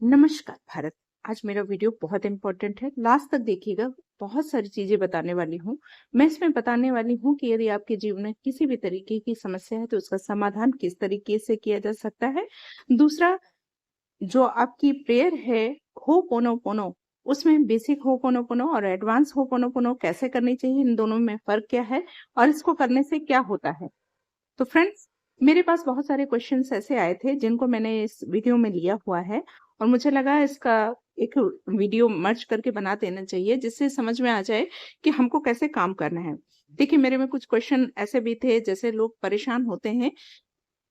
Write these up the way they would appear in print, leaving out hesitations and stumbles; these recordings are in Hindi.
नमस्कार भारत। आज मेरा वीडियो बहुत इम्पोर्टेंट है, लास्ट तक देखिएगा। बहुत सारी चीजें बताने वाली हूँ। मैं इसमें बताने वाली हूँ कि यदि आपके जीवन में किसी भी तरीके की समस्या है तो उसका समाधान किस तरीके से किया जा सकता है। दूसरा, जो आपकी प्रेयर है होपोनोपोनो, उसमें बेसिक होपोनोपोनो और एडवांस होपोनोपोनो कैसे करनी चाहिए, इन दोनों में फर्क क्या है और इसको करने से क्या होता है। तो फ्रेंड्स, मेरे पास बहुत सारे क्वेश्चंस ऐसे आए थे जिनको मैंने इस वीडियो में लिया हुआ है और मुझे लगा इसका एक वीडियो मर्ज करके बना देना चाहिए जिससे समझ में आ जाए कि हमको कैसे काम करना है। देखिए, मेरे में कुछ क्वेश्चन ऐसे भी थे, जैसे लोग परेशान होते हैं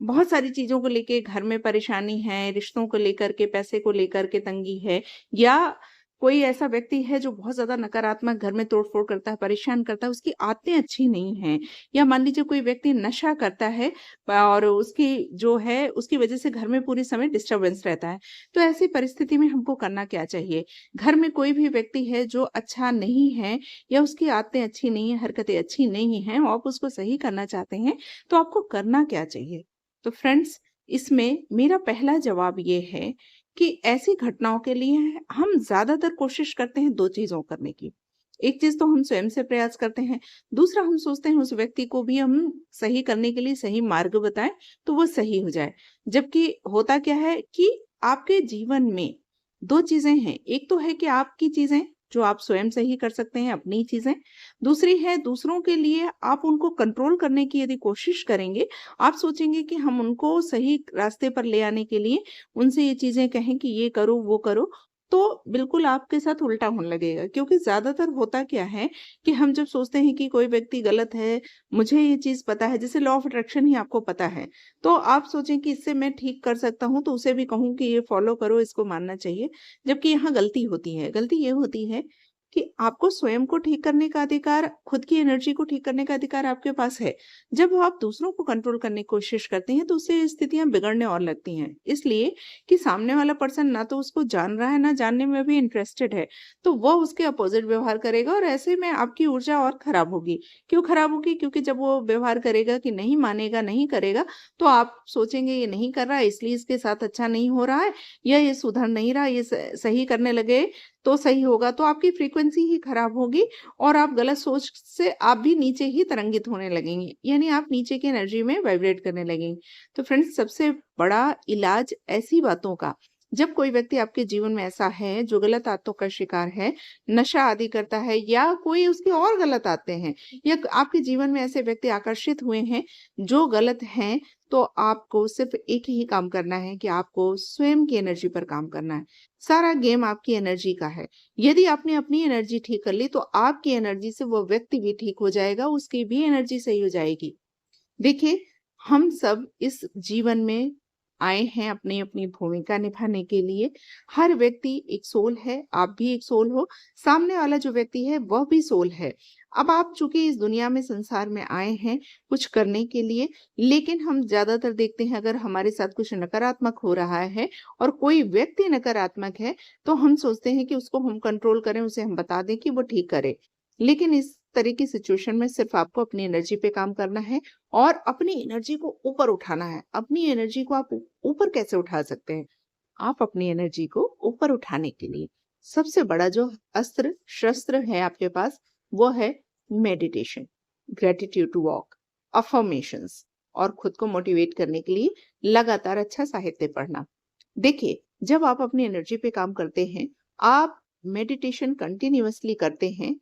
बहुत सारी चीजों को लेके, घर में परेशानी है, रिश्तों को लेकर के, पैसे को लेकर के तंगी है, या कोई ऐसा व्यक्ति है जो बहुत ज्यादा नकारात्मक घर में तोड़फोड़ करता है, परेशान करता है, उसकी आदतें अच्छी नहीं हैं, या मान लीजिए कोई व्यक्ति नशा करता है और उसकी जो है उसकी वजह से घर में पूरे समय डिस्टरबेंस रहता है। तो ऐसी परिस्थिति में हमको करना क्या चाहिए। घर में कोई भी व्यक्ति है जो अच्छा नहीं है या उसकी आदतें अच्छी नहीं है, हरकतें अच्छी नहीं है और आप उसको सही करना चाहते हैं, तो आपको करना क्या चाहिए। तो फ्रेंड्स, इसमें मेरा पहला जवाब ये है कि ऐसी घटनाओं के लिए हम ज्यादातर कोशिश करते हैं दो चीजों करने की। एक चीज तो हम स्वयं से प्रयास करते हैं, दूसरा हम सोचते हैं उस व्यक्ति को भी हम सही करने के लिए सही मार्ग बताएं तो वो सही हो जाए। जबकि होता क्या है कि आपके जीवन में दो चीजें हैं। एक तो है कि आपकी चीजें जो आप स्वयं सही कर सकते हैं, अपनी चीजें। दूसरी है दूसरों के लिए आप उनको कंट्रोल करने की यदि कोशिश करेंगे, आप सोचेंगे कि हम उनको सही रास्ते पर ले आने के लिए उनसे ये चीजें कहें कि ये करो वो करो, तो बिल्कुल आपके साथ उल्टा होने लगेगा। क्योंकि ज्यादातर होता क्या है कि हम जब सोचते हैं कि कोई व्यक्ति गलत है, मुझे ये चीज पता है, जैसे लॉ ऑफ अट्रैक्शन ही आपको पता है, तो आप सोचें कि इससे मैं ठीक कर सकता हूँ, तो उसे भी कहूँ कि ये फॉलो करो, इसको मानना चाहिए। जबकि यहाँ गलती होती है। गलती ये होती है कि आपको स्वयं को ठीक करने का अधिकार, खुद की एनर्जी को ठीक करने का अधिकार आपके पास है। जब आप दूसरों को कंट्रोल करने की कोशिश करते हैं तो उससे स्थितियां बिगड़ने और लगती हैं, इसलिए कि सामने वाला पर्सन ना तो उसको जान रहा है, ना जानने में भी इंटरेस्टेड है, तो वह उसके अपोजिट व्यवहार करेगा और ऐसे में आपकी ऊर्जा और खराब होगी। क्यों खराब होगी? क्योंकि जब वो व्यवहार करेगा कि नहीं मानेगा, नहीं करेगा, तो आप सोचेंगे ये नहीं कर रहा है इसलिए इसके साथ अच्छा नहीं हो रहा है, या ये सुधर नहीं रहा, ये सही करने लगे तो सही होगा, तो आपकी फ्रीक्वेंसी ही खराब होगी और आप गलत सोच से आप भी नीचे ही तरंगित होने लगेंगे, यानी आप नीचे की एनर्जी में वाइब्रेट करने लगेंगे। तो फ्रेंड्स, सबसे बड़ा इलाज ऐसी बातों का, जब कोई व्यक्ति आपके जीवन में ऐसा है जो गलत आदतों का शिकार है, नशा आदि करता है, या कोई उसकी और गलत आदतें हैं, या आपके जीवन में ऐसे व्यक्ति आकर्षित हुए हैं जो गलत हैं, तो आपको सिर्फ एक ही काम करना है कि आपको स्वयं की एनर्जी पर काम करना है। सारा गेम आपकी एनर्जी का है। यदि आपने अपनी एनर्जी ठीक कर ली तो आपकी एनर्जी से वो व्यक्ति भी ठीक हो जाएगा, उसकी भी एनर्जी सही हो जाएगी। देखिए, हम सब इस जीवन में आए हैं अपनी अपनी भूमिका निभाने के लिए। हर व्यक्ति एक सोल है, आप भी एक सोल हो, सामने वाला जो व्यक्ति है वह भी सोल है। अब आप चूंकि इस दुनिया में, संसार में आए हैं कुछ करने के लिए, लेकिन हम ज्यादातर देखते हैं अगर हमारे साथ कुछ नकारात्मक हो रहा है और कोई व्यक्ति नकारात्मक है, तो हम सोचते हैं कि उसको हम कंट्रोल करें, उसे हम बता दें कि वो ठीक करे। लेकिन इस तरह की सिचुएशन में सिर्फ आपको अपनी एनर्जी पे काम करना है और अपनी एनर्जी को ऊपर उठाना है। अपनी एनर्जी को आप ऊपर कैसे उठा सकते हैं? आप अपनी एनर्जी को ऊपर उठाने के लिए सबसे बड़ा जो अस्त्र शस्त्र है आपके पास, वो है meditation, gratitude to walk, affirmations, और खुद को मोटिवेट करने के लिए लगातार अच्छा साहित्य पढ़ना। देखिए, जब आप अपनी एनर्जी पे काम करते हैं, आप मेडिटेशन कंटिन्यूअसली करते हैं,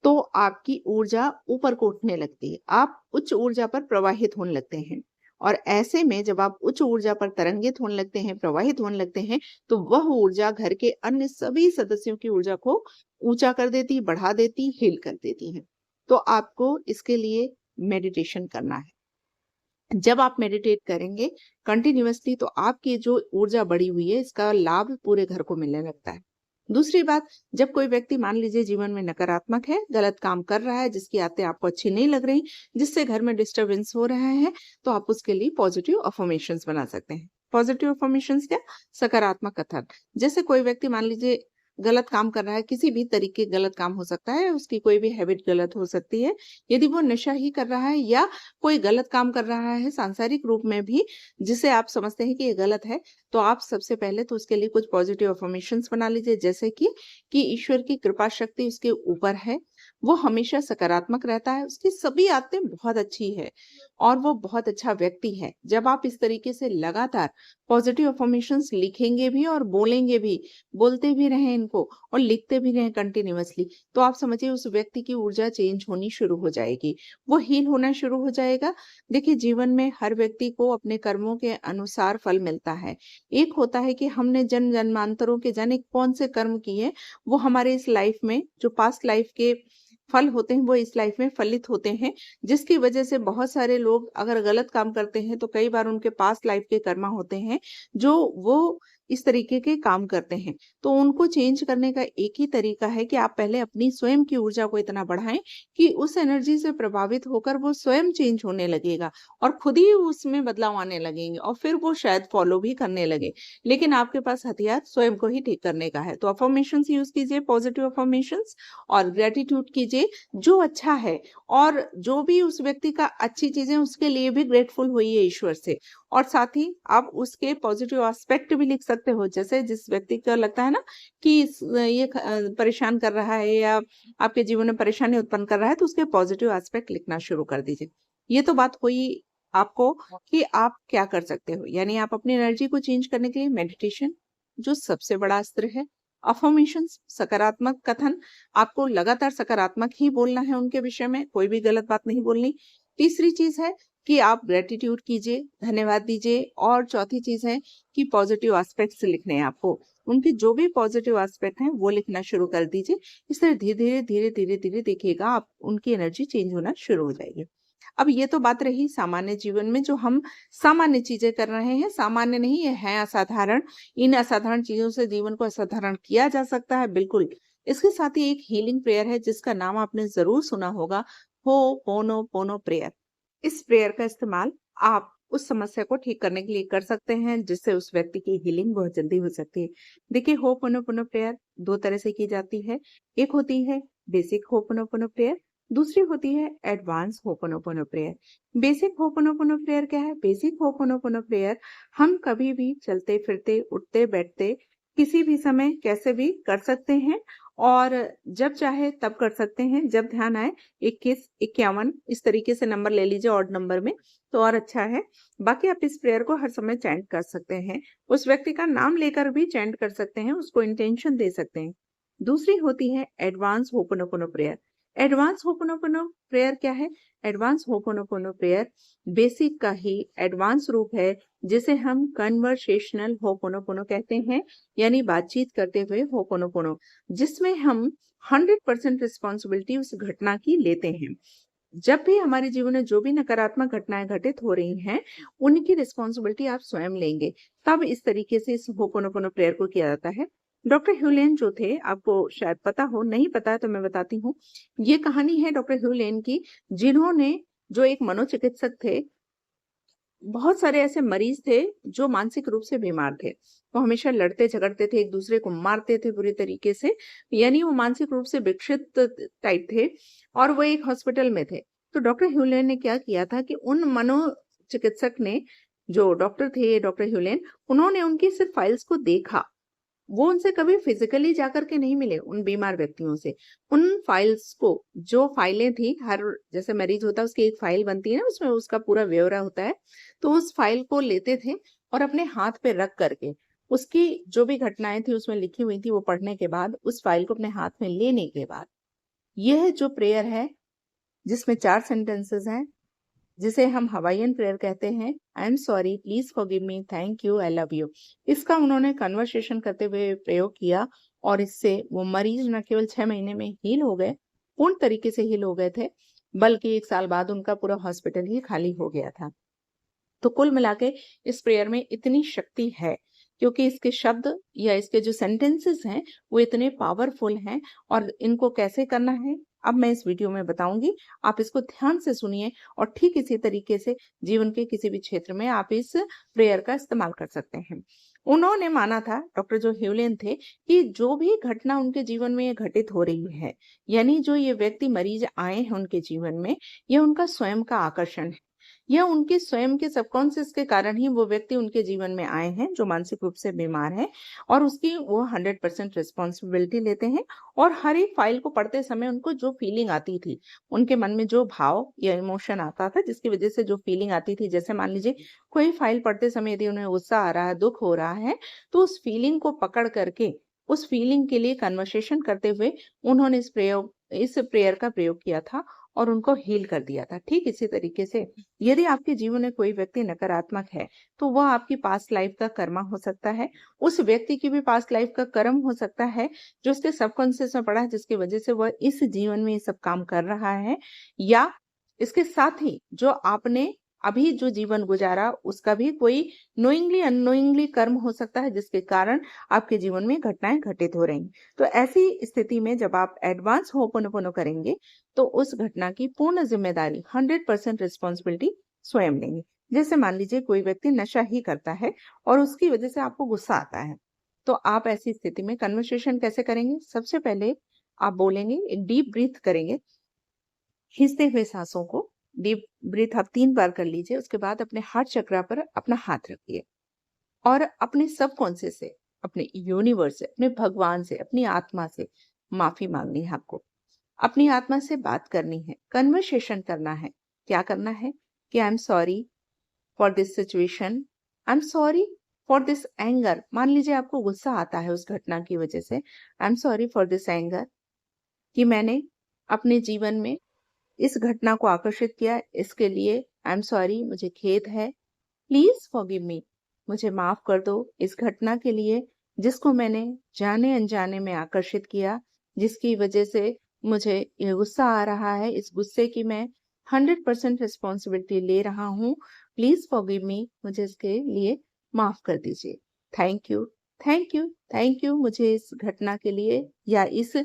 तो आपकी ऊर्जा ऊपर को उठने लगती है। आप उच्च ऊर्जा पर प्रवाहित होने लगते हैं। और ऐसे में जब आप उच्च ऊर्जा पर तरंगित होने लगते हैं, प्रवाहित होने लगते हैं, तो वह ऊर्जा घर के अन्य सभी सदस्यों की ऊर्जा को ऊंचा कर देती, बढ़ा देती, हील कर देती है। तो आपको इसके लिए मेडिटेशन करना है। जब आप मेडिटेट करेंगे कंटिन्यूअसली, तो आपकी जो ऊर्जा बढ़ी हुई है इसका लाभ पूरे घर को मिलने लगता है। दूसरी बात, जब कोई व्यक्ति मान लीजिए जीवन में नकारात्मक है, गलत काम कर रहा है, जिसकी आदतें आपको अच्छी नहीं लग रही, जिससे घर में डिस्टरबेंस हो रहा है, तो आप उसके लिए पॉजिटिव अफर्मेशंस बना सकते हैं। पॉजिटिव अफर्मेशंस क्या? सकारात्मक कथन। जैसे कोई व्यक्ति मान लीजिए गलत काम कर रहा है, किसी भी तरीके गलत काम हो सकता है, उसकी कोई भी हैबिट गलत हो सकती है। यदि वो नशा ही कर रहा है या कोई गलत काम कर रहा है सांसारिक रूप में भी, जिसे आप समझते हैं कि ये गलत है, तो आप सबसे पहले तो उसके लिए कुछ पॉजिटिव अफ़र्मेशंस बना लीजिए, जैसे कि ईश्वर की कृपा शक्ति उसके ऊपर है, वो हमेशा सकारात्मक रहता है, उसकी सभी आदतें बहुत अच्छी है और वो बहुत अच्छा व्यक्ति है। जब आप इस तरीके से लगातार पॉजिटिव अफ़र्मेशंस लिखेंगे भी और बोलेंगे भी, बोलते भी रहें इनको और लिखते भी रहें कंटिन्यूअसली, तो आप समझिए उस व्यक्ति की ऊर्जा चेंज होनी शुरू हो जाएगी। वो हील होना शुरू हो जाएगा। देखिए, जीवन में हर व्यक्ति को अपने कर्मों के अनुसार फल मिलता है। एक होता है कि हमने जन्म-जन्मांतरों के जाने कौन से कर्म किए, वो हमारे इस लाइफ में जो पास्ट लाइफ के फल होते हैं, वो इस लाइफ में फलित होते हैं, जिसकी वजह से बहुत सारे लोग अगर गलत काम करते हैं, तो कई बार उनके पास्ट लाइफ के कर्मा होते हैं, जो वो इस तरीके के काम करते हैं। तो उनको चेंज करने का एक ही तरीका है कि आप पहले अपनी स्वयं की ऊर्जा को इतना बढ़ाएँ कि उस एनर्जी से प्रभावित होकर वो स्वयं चेंज होने लगेगा और खुद ही उसमें बदलाव आने लगेंगे और फिर वो शायद फॉलो भी करने लगे। लेकिन आपके पास हथियार स्वयं को ही ठीक करने का है। तो अफ़र्मेशंस यूज़ कीजिए, पॉजिटिव अफ़र्मेशंस और ग्रैटिट्यूड कीजिए जो अच्छा है और जो भी उस व्यक्ति का अच्छी चीज़ें उसके लिए भी ग्रेटफुल होइए ईश्वर से। और साथ ही आप उसके पॉजिटिव एस्पेक्ट भी लिख सकते हो। जैसे जिस व्यक्ति को लगता है ना कि परेशान कर रहा है या आपके जीवन में परेशानी उत्पन्न कर रहा है, तो उसके पॉजिटिव एस्पेक्ट लिखना शुरू कर दीजिए। ये तो बात हुई आपको कि आप क्या कर सकते हो। यानी आप अपनी एनर्जी को चेंज करने के लिए मेडिटेशन जो सबसे बड़ा अस्त्र है, अफ़र्मेशंस सकारात्मक कथन, आपको लगातार सकारात्मक ही बोलना है उनके विषय में, कोई भी गलत बात नहीं बोलनी। तीसरी चीज़ है कि आप ग्रैटिट्यूड कीजिए, धन्यवाद दीजिए और चौथी चीज़ है कि पॉजिटिव एस्पेक्ट्स लिखने हैं आपको। उनके जो भी पॉजिटिव एस्पेक्ट हैं, वो लिखना शुरू कर दीजिए। इस तरह धीरे-धीरे, धीरे-धीरे देखिएगा आप उनकी एनर्जी चेंज होना शुरू हो जाएगी। अब ये तो बात रही सामान्य जीवन में जो हम सामान्य चीज़ें कर रहे हैं, सामान्य नहीं ये हैं असाधारण। इन असाधारण चीज़ों से जीवन को असाधारण किया जा सकता है, बिल्कुल। इसके साथ ही एक हीलिंग प्रेयर है जिसका नाम आपने ज़रूर सुना होगा, होपोनोपोनो प्रेयर। इस प्रेयर का इस्तेमाल आप उस समस्या को ठीक करने के लिए कर सकते हैं, जिससे उस व्यक्ति की हीलिंग बहुत जल्दी हो सकती है। देखिए, होपोनोपोनो प्रेयर 2 तरह से की जाती है। एक होती है बेसिक होपोनोपोनो प्रेयर, दूसरी होती है advance ho'oponopono prayer. Basic ho'oponopono prayer क्या है? बेसिक होपोनोपोनो प्रेयर हम कभी भी चलते-फिरते, उठते-बैठते, किसी भी समय कैसे भी कर सकते हैं और जब चाहे तब कर सकते हैं, जब ध्यान आए। 21, 51 इस तरीके से नंबर ले लीजिए ऑड नंबर में, तो और अच्छा है। बाकी आप इस प्रेयर को हर समय चैंट कर सकते हैं। उस व्यक्ति का नाम लेकर भी चैंट कर सकते हैं, उसको इंटेंशन दे सकते हैं। दूसरी होती है advance ho'oponopono prayer. Advance ho'oponopono prayer क्या है? एडवांस होपोनोपोनो प्रेयर बेसिक का ही एडवांस रूप है, जिसे हम कन्वर्सेशनल होपोनोपोनो कहते हैं, यानी बातचीत करते हुए होपोनोपोनो, जिसमें हम 100% रिस्पॉन्सिबिलिटी उस घटना की लेते हैं। जब भी हमारे जीवन में जो भी नकारात्मक घटनाएं घटित हो रही हैं, उनकी रिस्पॉन्सिबिलिटी आप स्वयं लेंगे। तब इस तरीके से इस होपोनोपोनो प्रेयर को किया जाता है। डॉक्टर ह्यूलेन जो थे, आपको शायद पता हो, नहीं पता है तो मैं बताती हूँ। ये कहानी है डॉक्टर ह्यूलेन की, जिन्होंने जो एक मनोचिकित्सक थे, बहुत सारे ऐसे मरीज थे जो मानसिक रूप से बीमार थे। वो हमेशा लड़ते झगड़ते थे, एक दूसरे को मारते थे बुरी तरीके से, यानी वो मानसिक रूप से विकसित टाइप थे और वो एक हॉस्पिटल में थे। तो डॉक्टर ह्यूलेन ने क्या किया था कि उन मनोचिकित्सक ने, जो डॉक्टर थे डॉक्टर ह्यूलेन, उन्होंने उनकी सिर्फ फाइल्स को देखा। वो उनसे कभी फिजिकली जाकर के नहीं मिले, उन बीमार व्यक्तियों से। उन फाइल्स को, जो फाइलें थी, हर जैसे मरीज होता है उसकी एक फाइल बनती है ना, उसमें उसका पूरा ब्यौरा होता है, तो उस फाइल को लेते थे और अपने हाथ पे रख करके उसकी जो भी घटनाएं थी उसमें लिखी हुई थी, वो पढ़ने के बाद, उस फाइल को अपने हाथ में लेने के बाद, यह जो प्रेयर है जिसमें 4 सेंटेंसेस हैं, जिसे हम हवाइयन प्रेयर कहते हैं, I am sorry, please forgive me, thank you, I love you, इसका उन्होंने कन्वर्सेशन करते हुए प्रयोग किया और इससे वो मरीज न केवल 6 महीने में हील हो गए, पूर्ण तरीके से हील हो गए थे, बल्कि 1 साल बाद उनका पूरा हॉस्पिटल ही खाली हो गया था। तो कुल मिला के इस प्रेयर में इतनी शक्ति है, क्योंकि इसके शब्द या इसके जो सेंटेंसेस हैं वो इतने पावरफुल हैं और इनको कैसे करना है अब मैं इस वीडियो में बताऊंगी। आप इसको ध्यान से सुनिए और ठीक इसी तरीके से जीवन के किसी भी क्षेत्र में आप इस प्रेयर का इस्तेमाल कर सकते हैं। उन्होंने माना था, डॉक्टर जो ह्यूलिन थे, कि जो भी घटना उनके जीवन में घटित हो रही है, यानी जो ये व्यक्ति मरीज आए हैं उनके जीवन में, ये उनका स्वयं का आकर्षण है। यह उनके स्वयं के सबकॉन्शियस के कारण ही वो व्यक्ति उनके जीवन में आए हैं जो मानसिक रूप से बीमार है, और उसकी वो 100% रिस्पॉन्सिबिलिटी लेते हैं। और हर एक फाइल को पढ़ते समय उनको जो फीलिंग आती थी, उनके मन में जो भाव या इमोशन आता था, जिसकी वजह से जो फीलिंग आती थी, जैसे मान लीजिए कोई फाइल पढ़ते समय यदि उन्हें गुस्सा आ रहा है, दुख हो रहा है, तो उस फीलिंग को पकड़ करके उस फीलिंग के लिए कन्वर्सेशन करते हुए उन्होंने इस प्रेयर का प्रयोग किया था और उनको हील कर दिया था। ठीक इसी तरीके से यदि आपके जीवन में कोई व्यक्ति नकारात्मक है, तो वह आपकी पास्ट लाइफ का कर्मा हो सकता है। उस व्यक्ति की भी पास्ट लाइफ का कर्म हो सकता है, जो उसके सबकॉन्शियस में पड़ा है, जिसकी वजह से वह इस जीवन में ये सब काम कर रहा है। या इसके साथ ही जो आपने अभी जो जीवन गुजारा, उसका भी कोई नोइंगली अननोइंगली कर्म हो सकता है, जिसके कारण आपके जीवन में घटनाएं घटित हो रही हैं। तो ऐसी स्थिति में जब आप एडवांस होपोनोपोनो करेंगे, तो उस घटना की पूर्ण जिम्मेदारी 100% रिस्पॉन्सिबिलिटी स्वयं लेंगे। जैसे मान लीजिए कोई व्यक्ति नशा ही करता है और उसकी वजह से आपको गुस्सा आता है, तो आप ऐसी स्थिति में कन्वर्सेशन कैसे करेंगे? सबसे पहले आप बोलेंगे, एक डीप ब्रीथ करेंगे, खींचते हुए सांसों को। डीप ब्रीथ आप 3 बार कर लीजिए। उसके बाद अपने हार्ट चक्रा पर अपना हाथ रखिए और अपने सबकॉन्शियस से, अपने यूनिवर्स से, अपने भगवान से, अपनी आत्मा से माफी मांगनी है आपको। अपनी आत्मा से बात करनी है, कन्वर्सेशन करना है। क्या करना है कि I am sorry for this situation, I am sorry for this anger. मान लीजिए आपको गुस्सा आता है उस घटना की वजह से, I am sorry for this anger, कि मैंने अपने जीवन में इस घटना को आकर्षित किया, इसके लिए आई एम सॉरी, मुझे खेद है। प्लीज फॉरगिव मी, मुझे माफ कर दो इस घटना के लिए, जिसको मैंने जाने अनजाने में आकर्षित किया, जिसकी वजह से मुझे ये गुस्सा आ रहा है। इस गुस्से की मैं 100% रिस्पॉन्सिबिलिटी ले रहा हूँ। प्लीज फॉरगिव मी, मुझे इसके लिए माफ कर दीजिए। Thank you, thank you, thank you, मुझे इस घटना के लिए या इस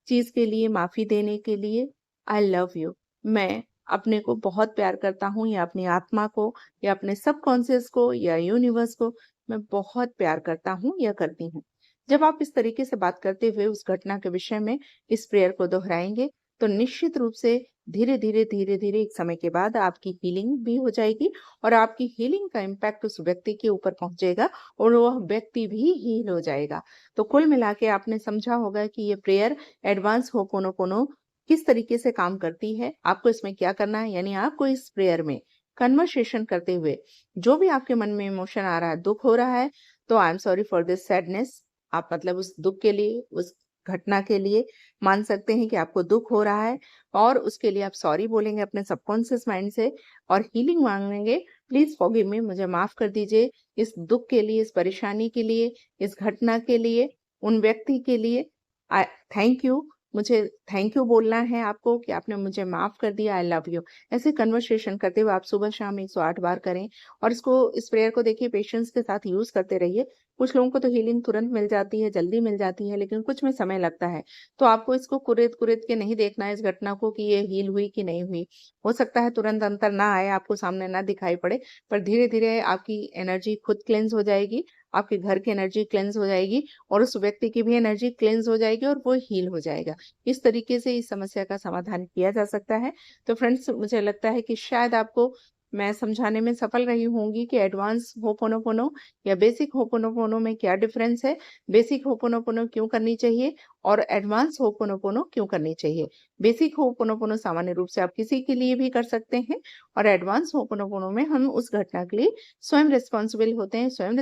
चीज के लिए माफी देने के लिए। आई लव यू, मैं अपने को बहुत प्यार करता हूँ, या अपनी आत्मा को, या अपने सबकॉन्शियस को, या यूनिवर्स को मैं बहुत प्यार करता हूँ या करती हूँ। जब आप इस तरीके से बात करते हुए उस घटना के विषय में इस प्रेयर को दोहराएंगे, तो निश्चित रूप से धीरे धीरे धीरे धीरे एक समय के बाद आपकी हीलिंग भी हो जाएगी, और आपकी हीलिंग का इम्पैक्ट उस व्यक्ति के ऊपर पहुंचेगा और वह व्यक्ति भी हील हो जाएगा। तो कुल मिला के आपने समझा होगा कि ये प्रेयर एडवांस होपोनोपोनो किस तरीके से काम करती है। आपको इसमें क्या करना है, यानी आपको इस प्रेयर में कन्वर्सेशन करते हुए जो भी आपके मन में इमोशन आ रहा है, दुख हो रहा है, तो I am sorry for this sadness, आप मतलब उस दुख के लिए, उस घटना के लिए मान सकते हैं कि आपको दुख हो रहा है, और उसके लिए आप सॉरी बोलेंगे अपने सबकॉन्शियस माइंड से और हीलिंग मांगेंगे। प्लीज फॉरगिव मी, मुझे माफ कर दीजिए इस दुख के लिए, इस परेशानी के लिए, इस घटना के लिए, उन व्यक्ति के लिए। आई थैंक यू, मुझे थैंक यू बोलना है आपको कि आपने मुझे माफ कर दिया। I love you. ऐसे कन्वर्सेशन करते हुए आप सुबह शाम 108 बार करें, और इस प्रेयर को देखिए पेशेंस के साथ यूज करते रहिए। कुछ लोगों को तो हीलिंग तुरंत मिल जाती है, जल्दी मिल जाती है, लेकिन कुछ में समय लगता है। तो आपको इसको कुरेद कुरेद के नहीं देखना है इस घटना को कि ये हील हुई कि नहीं हुई। हो सकता है तुरंत अंतर ना आए, आपको सामने ना दिखाई पड़े, पर धीरे धीरे आपकी एनर्जी खुद क्लेंस हो जाएगी, आपके घर की एनर्जी क्लेंस हो जाएगी, और उस व्यक्ति की भी एनर्जी क्लेंस हो जाएगी, और वो हील हो जाएगा। इस तरीके से इस समस्या का समाधान किया जा सकता है। तो फ्रेंड्स, मुझे लगता है कि शायद आपको मैं समझाने में सफल रही होंगी कि एडवांस होपोनोपोनो या बेसिक होपोनोपोनो में क्या डिफरेंस है, बेसिक होपोनोपोनो क्यों करनी चाहिए और एडवांस होपोनोपोनो क्यों करनी चाहिए। बेसिक होपोनोपोनो सामान्य रूप से आप किसी के लिए भी कर सकते हैं, और एडवांस होपोनोपोनो में हम उस घटना के लिए स्वयं रिस्पॉन्सिबल होते हैं, स्वयं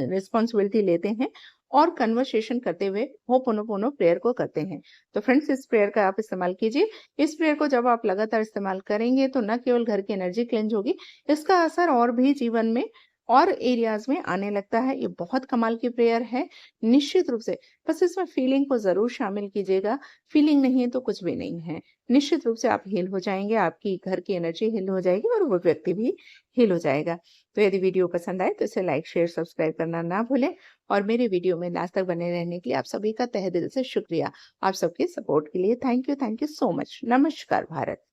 रिस्पॉन्सिबिलिटी लेते हैं, और कन्वर्सेशन करते हुए होपोनोपोनो प्रेयर को करते हैं। तो फ्रेंड्स, इस प्रेयर का आप इस्तेमाल कीजिए। इस प्रेयर को जब आप लगातार इस्तेमाल करेंगे, तो न केवल घर की एनर्जी क्लेंज होगी, इसका असर और भी जीवन में और एरियाज में आने लगता है। ये बहुत कमाल की प्रेयर है, निश्चित रूप से। बस इसमें फीलिंग को जरूर शामिल कीजिएगा, फीलिंग नहीं है तो कुछ भी नहीं है। निश्चित रूप से आप हील हो जाएंगे, आपकी घर की एनर्जी हील हो जाएगी, और वो व्यक्ति भी हील हो जाएगा। तो यदि वीडियो पसंद आए तो इसे लाइक, शेयर, सब्सक्राइब करना ना भूलें, और मेरे वीडियो में लास्ट तक बने रहने के लिए आप सभी का तहे दिल से शुक्रिया। आप सबके सपोर्ट के लिए थैंक यू सो मच। नमस्कार भारत।